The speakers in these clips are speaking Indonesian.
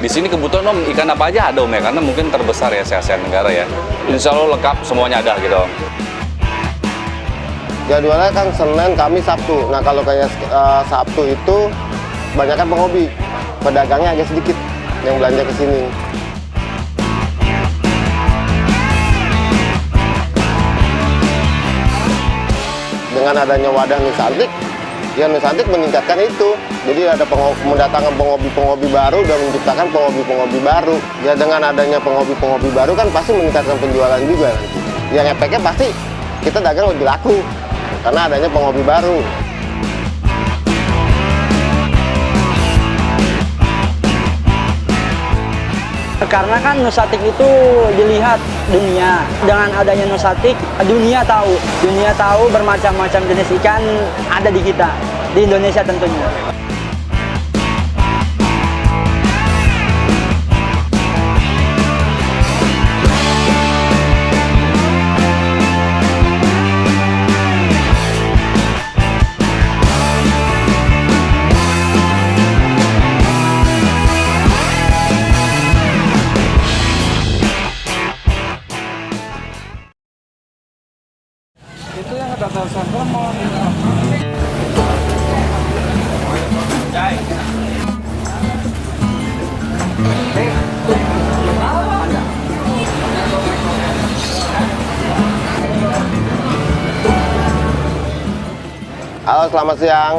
Di sini kebutuhan Om, ikan apa aja ada Om ya? Karena mungkin terbesar ya se-Asia Tenggara ya. Insya Allah lengkap, semuanya ada gitu Om. Jadwalnya kan Senin, Kamis, Sabtu. Nah kalau kayak Sabtu itu banyakkan penghobi, pedagangnya agak sedikit yang belanja ke sini. Dengan adanya wadah Nusantik, ya Nusantik meningkatkan itu. Jadi ada mendatangkan penghobi-penghobi baru dan menciptakan penghobi-penghobi baru. Ya dengan adanya penghobi-penghobi baru kan pasti meningkatkan penjualan juga nanti. Yang efeknya pasti kita dagang lebih laku karena adanya penghobi baru. Karena kan Nusantik itu dilihat dunia. Dengan adanya Nusantik, dunia tahu bermacam-macam jenis ikan ada di kita, di Indonesia tentunya. Itu yang ada tasan lemon. Halo, selamat siang.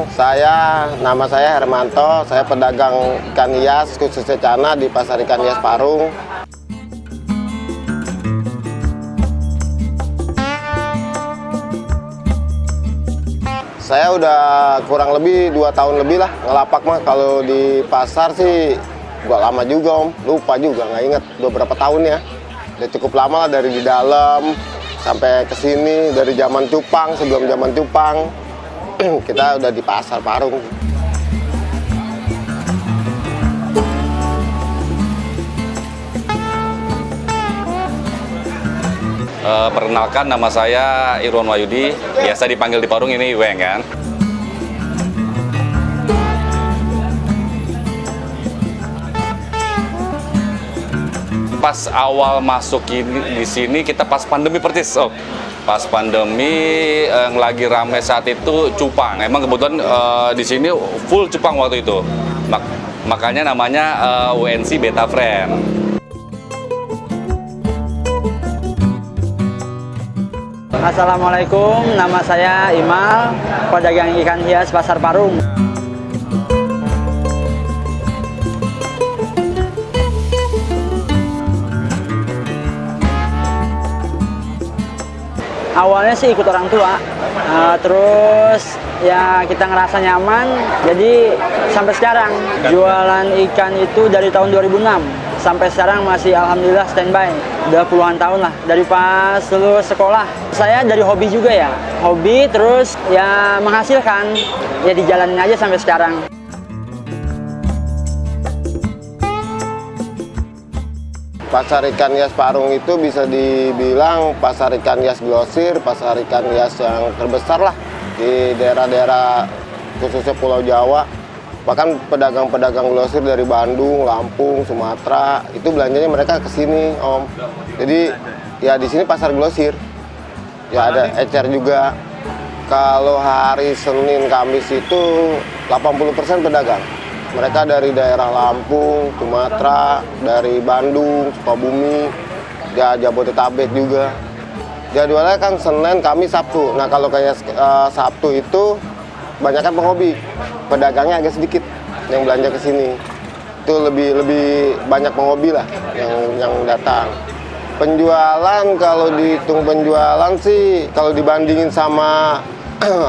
Nama saya Hermanto. Saya pedagang ikan hias khususnya cana di Pasar Ikan Hias Parung. Saya udah kurang lebih 2 tahun lebih lah ngelapak mah. Kalau di pasar sih gak lama juga Om, lupa juga, nggak inget beberapa tahun ya. Udah cukup lama lah dari di dalam sampai ke sini, dari zaman cupang, sebelum zaman cupang kita udah di Pasar Parung. Perkenalkan, nama saya Irwan Wahyudi, biasa dipanggil di Parung ini Iweng kan. Pas awal masuk di sini kita pas pandemi persis, oh. Pas pandemi yang lagi rame saat itu cupang. Emang kebetulan di sini full cupang waktu itu. Makanya namanya WNC Betta Friend. Assalamualaikum, nama saya Imal, pedagang ikan hias Pasar Parung. Awalnya sih ikut orang tua, terus ya kita ngerasa nyaman, jadi sampai sekarang. Jualan ikan itu dari tahun 2006. Sampai sekarang masih alhamdulillah standby, udah puluhan tahun lah, dari pas lulus sekolah. Saya dari hobi juga ya, hobi terus ya menghasilkan, ya dijalanin aja sampai sekarang. Pasar Ikan Hias Parung itu bisa dibilang pasar ikan hias grosir, pasar ikan hias yang terbesar lah di daerah-daerah khususnya Pulau Jawa. Bahkan pedagang-pedagang grosir dari Bandung, Lampung, Sumatera itu belanjanya mereka ke sini Om. Jadi ya di sini pasar grosir. Ya ada ecer juga. Kalau hari Senin, Kamis itu 80% pedagang. Mereka dari daerah Lampung, Sumatera, dari Bandung, Sukabumi, ya Jabodetabek juga. Jadwalnya kan Senin, Kamis, Sabtu. Nah kalau kayak Sabtu itu banyakkan penghobi, pedagangnya agak sedikit yang belanja ke sini. Itu lebih banyak penghobi lah yang datang. Penjualan, kalau dihitung penjualan sih kalau dibandingin sama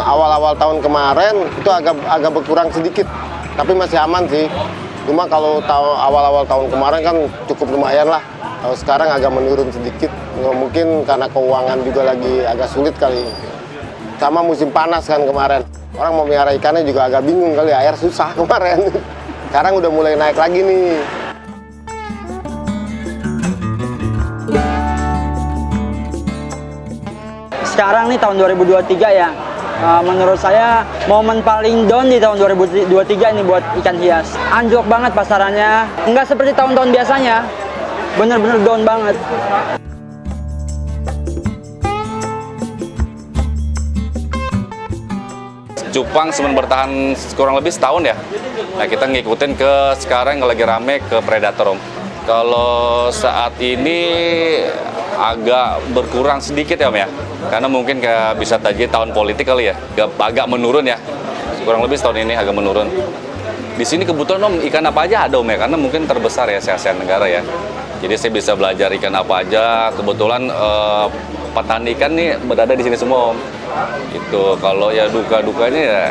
awal-awal tahun kemarin itu agak berkurang sedikit, tapi masih aman sih. Cuma kalau awal-awal tahun kemarin kan cukup lumayan lah. Kalau sekarang agak menurun sedikit, mungkin karena keuangan juga lagi agak sulit kali. Sama musim panas kan kemarin. Orang mau melihara ikannya juga agak bingung kali, air susah kemarin. Sekarang udah mulai naik lagi nih. Sekarang nih tahun 2023 ya, Menurut saya momen paling down di tahun 2023 ini buat ikan hias. Anjlok banget pasarannya, nggak seperti tahun-tahun biasanya, bener-bener down banget. Cupang semen bertahan kurang lebih setahun ya. Nah, kita ngikutin ke sekarang yang lagi rame ke Predator, Om. Kalau saat ini agak berkurang sedikit ya, Om ya. Karena mungkin kayak bisa tadi tahun politik kali ya. Agak menurun ya. Kurang lebih setahun ini agak menurun. Di sini kebetulan, Om, ikan apa aja ada, Om ya. Karena mungkin terbesar ya se-Asia Tenggara ya. Jadi saya bisa belajar ikan apa aja. Kebetulan petani ikan nih berada di sini semua, Om. Itu kalau ya duka-dukanya ya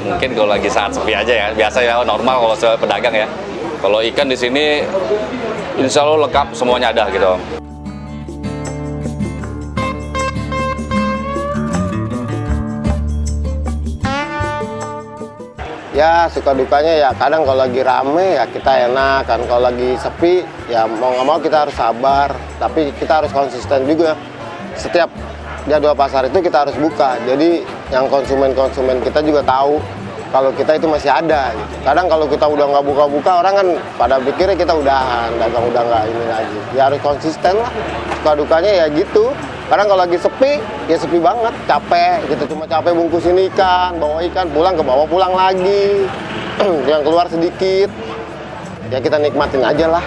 mungkin kalau lagi saat sepi aja ya, biasa ya, normal kalau pedagang ya. Kalau ikan di sini insya Allah lengkap semuanya ada gitu, Om. Ya suka dukanya ya kadang kalau lagi rame ya kita enak kan, kalau lagi sepi ya mau nggak mau kita harus sabar, tapi kita harus konsisten juga. Setiap jadwal pasar itu kita harus buka, jadi yang konsumen kita juga tahu kalau kita itu masih ada gitu. Kadang kalau kita udah nggak buka-buka, orang kan pada pikirnya kita udahan, dagang udah nggak ini lagi. Ya harus konsisten lah, suka dukanya ya gitu. Kadang kalau lagi sepi, ya sepi banget, capek gitu, cuma capek bungkusin ikan, bawa ikan, pulang ke bawah, pulang lagi yang keluar sedikit, ya kita nikmatin aja lah.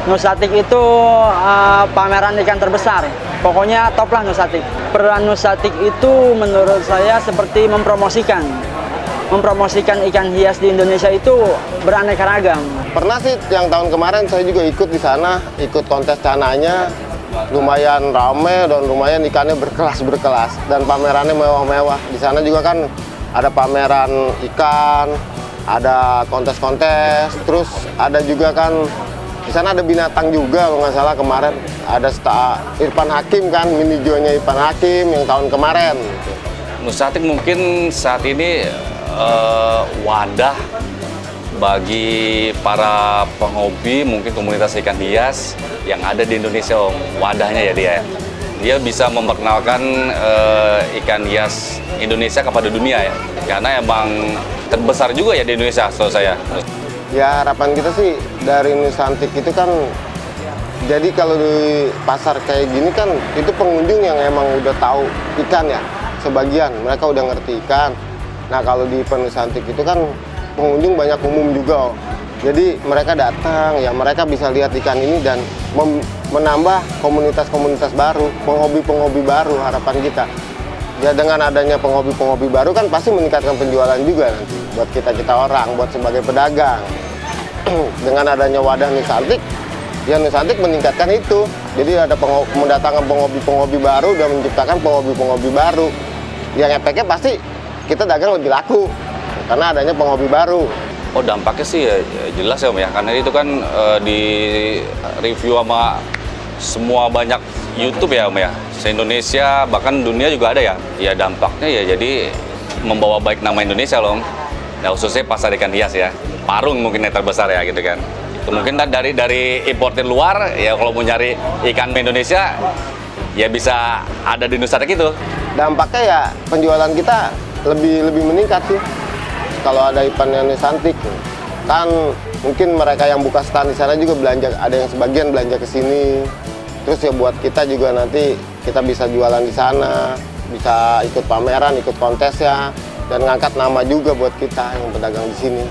Nusatik itu pameran ikan terbesar. Pokoknya top lah Nusatik. Peran Nusatik itu menurut saya seperti mempromosikan ikan hias di Indonesia itu beraneka ragam. Pernah sih yang tahun kemarin saya juga ikut di sana, ikut kontes cananya, lumayan rame dan lumayan ikannya berkelas dan pamerannya mewah-mewah. Di sana juga kan ada pameran ikan, ada kontes-kontes, terus ada juga kan di sana ada binatang juga kalau nggak salah kemarin, ada Irfan Hakim kan, mini zoo-nya Irfan Hakim yang tahun kemarin. Nusatik mungkin saat ini wadah bagi para penghobi, mungkin komunitas ikan hias yang ada di Indonesia, Om. Wadahnya ya dia. Dia bisa memperkenalkan ikan hias Indonesia kepada dunia ya. Karena emang terbesar juga ya di Indonesia, setahu saya. Ya harapan kita sih dari Nusantik itu kan, jadi kalau di pasar kayak gini kan itu pengunjung yang emang udah tahu ikan ya, sebagian mereka udah ngerti ikan. Nah kalau di Nusantik itu kan pengunjung banyak umum juga, jadi mereka datang ya, mereka bisa lihat ikan ini dan menambah komunitas-komunitas baru, penghobi-penghobi baru. Harapan kita ya dengan adanya penghobi-penghobi baru kan pasti meningkatkan penjualan juga nanti buat kita orang, buat sebagai pedagang. Dengan adanya wadah Nusantik, ya Nusantik meningkatkan itu. Jadi ada mendatangkan penghobi-penghobi baru dan menciptakan penghobi-penghobi baru. Yang efeknya pasti kita dagang lebih laku karena adanya penghobi baru. Oh, dampaknya sih ya jelas ya, Om ya. Karena itu kan di review sama semua banyak YouTube ya, Om ya. Se-Indonesia bahkan dunia juga ada ya. Ya dampaknya ya jadi membawa baik nama Indonesia loh, Om. Nah, khususnya pasar ikan hias ya. Parung mungkin yang terbesar ya gitu kan. Itu mungkin dari importer luar ya, kalau mau nyari ikan Indonesia ya bisa ada di Nusantik itu. Dampaknya ya penjualan kita lebih meningkat sih kalau ada ikannya Nusantik. Kan mungkin mereka yang buka stand di sana juga belanja, ada yang sebagian belanja ke sini. Terus ya buat kita juga nanti kita bisa jualan di sana, bisa ikut pameran, ikut kontes ya, dan ngangkat nama juga buat kita yang pedagang di sini.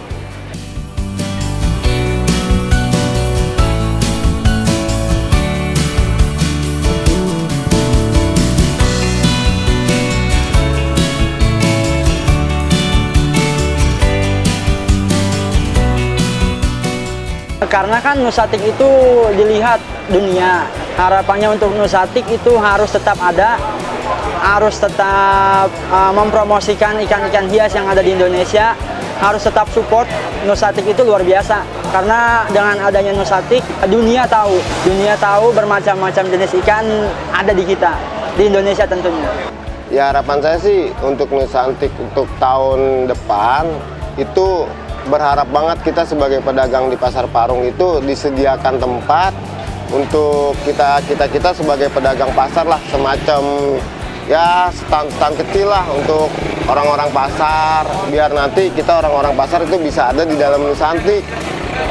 Karena kan Nusatik itu dilihat dunia. Harapannya untuk Nusatik itu harus tetap ada, harus tetap mempromosikan ikan-ikan hias yang ada di Indonesia, harus tetap support. Nusatik itu luar biasa. Karena dengan adanya Nusatik, dunia tahu bermacam-macam jenis ikan ada di kita, di Indonesia tentunya. Ya harapan saya sih untuk Nusantik untuk tahun depan itu berharap banget kita sebagai pedagang di Pasar Parung itu disediakan tempat untuk kita sebagai pedagang pasar lah, semacam ya stand kecil lah untuk orang-orang pasar, biar nanti kita orang-orang pasar itu bisa ada di dalam Nusantik.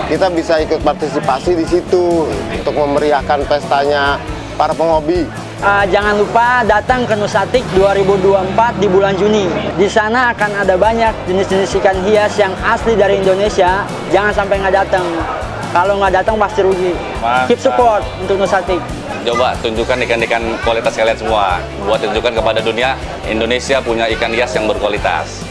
Kita bisa ikut partisipasi di situ untuk memeriahkan pestanya para penghobi. Jangan lupa datang ke Nusatik 2024 di bulan Juni. Di sana akan ada banyak jenis-jenis ikan hias yang asli dari Indonesia. Jangan sampai nggak datang. Kalau nggak datang pasti rugi. Mantap. Keep support untuk Nusatik. Coba tunjukkan ikan-ikan kualitas kalian semua. Buat tunjukkan kepada dunia, Indonesia punya ikan hias yang berkualitas.